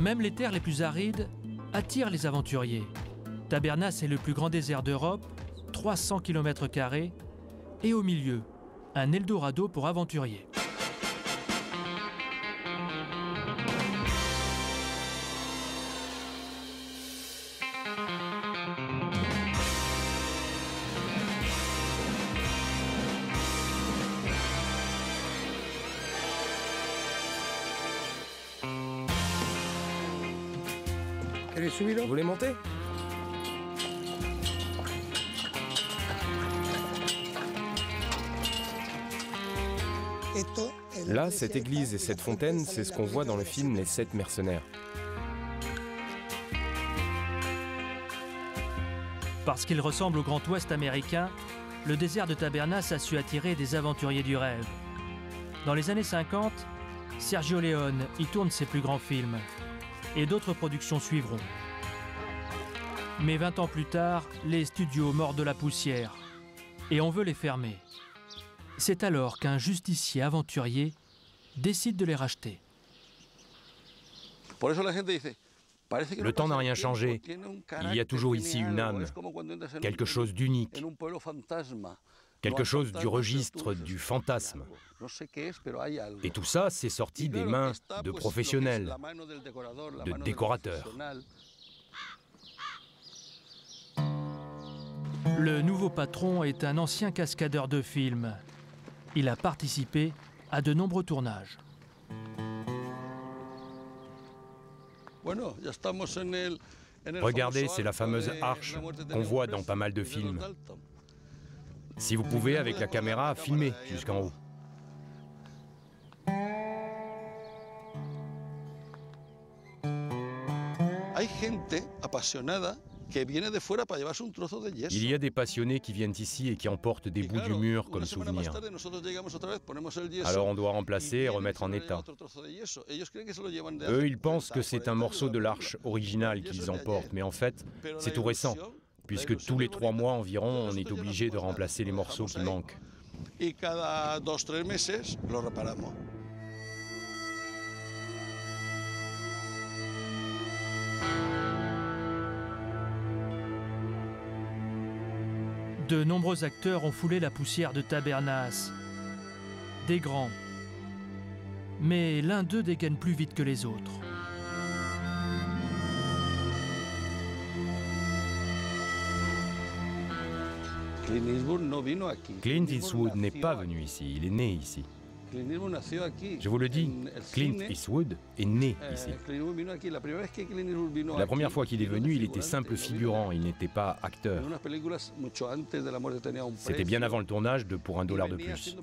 Même les terres les plus arides attirent les aventuriers. Tabernas est le plus grand désert d'Europe, 300 km², et au milieu, un Eldorado pour aventuriers. Vous voulez monter? Là, cette église et cette fontaine, c'est ce qu'on voit dans le film Les 7 mercenaires. Parce qu'il ressemble au Grand Ouest américain, le désert de Tabernas a su attirer des aventuriers du rêve. Dans les années 50, Sergio Leone y tourne ses plus grands films. Et d'autres productions suivront. Mais 20 ans plus tard, les studios mordent de la poussière. Et on veut les fermer. C'est alors qu'un justicier aventurier décide de les racheter. Le temps n'a rien changé. Il y a toujours ici une âme, quelque chose d'unique, quelque chose du registre du fantasme. Et tout ça, c'est sorti des mains de professionnels, de décorateurs. Le nouveau patron est un ancien cascadeur de films. Il a participé à de nombreux tournages. Regardez, c'est la fameuse arche qu'on voit dans pas mal de films. Si vous pouvez, avec la caméra, filmer jusqu'en haut. Il y a des passionnés qui viennent ici et qui emportent des bouts du mur comme souvenir. Alors on doit remplacer et remettre en état. Eux, ils pensent que c'est un morceau de l'arche originale qu'ils emportent, mais en fait, c'est tout récent, puisque tous les 3 mois environ, on est obligé de remplacer les morceaux qui manquent. De nombreux acteurs ont foulé la poussière de Tabernas. Des grands. Mais l'un d'eux dégaine plus vite que les autres. Clint Eastwood n'est pas venu ici, il est né ici. Je vous le dis, Clint Eastwood est né ici. La première fois qu'il est venu, il était simple figurant, il n'était pas acteur. C'était bien avant le tournage de Pour $1 de plus.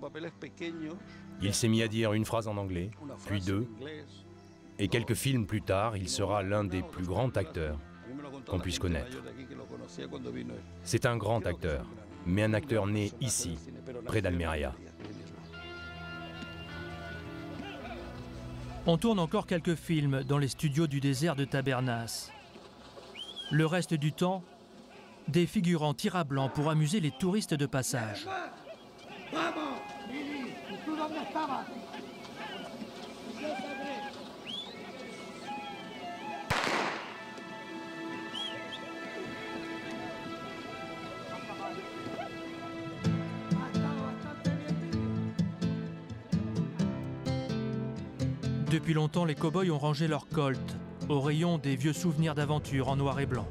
Il s'est mis à dire une phrase en anglais, puis 2, et quelques films plus tard, il sera l'un des plus grands acteurs qu'on puisse connaître. C'est un grand acteur, mais un acteur né ici, près d'Almeria. On tourne encore quelques films dans les studios du désert de Tabernas. Le reste du temps, des figurants tirent à blanc pour amuser les touristes de passage. Depuis longtemps, les cow-boys ont rangé leurs colts au rayon des vieux souvenirs d'aventure en noir et blanc.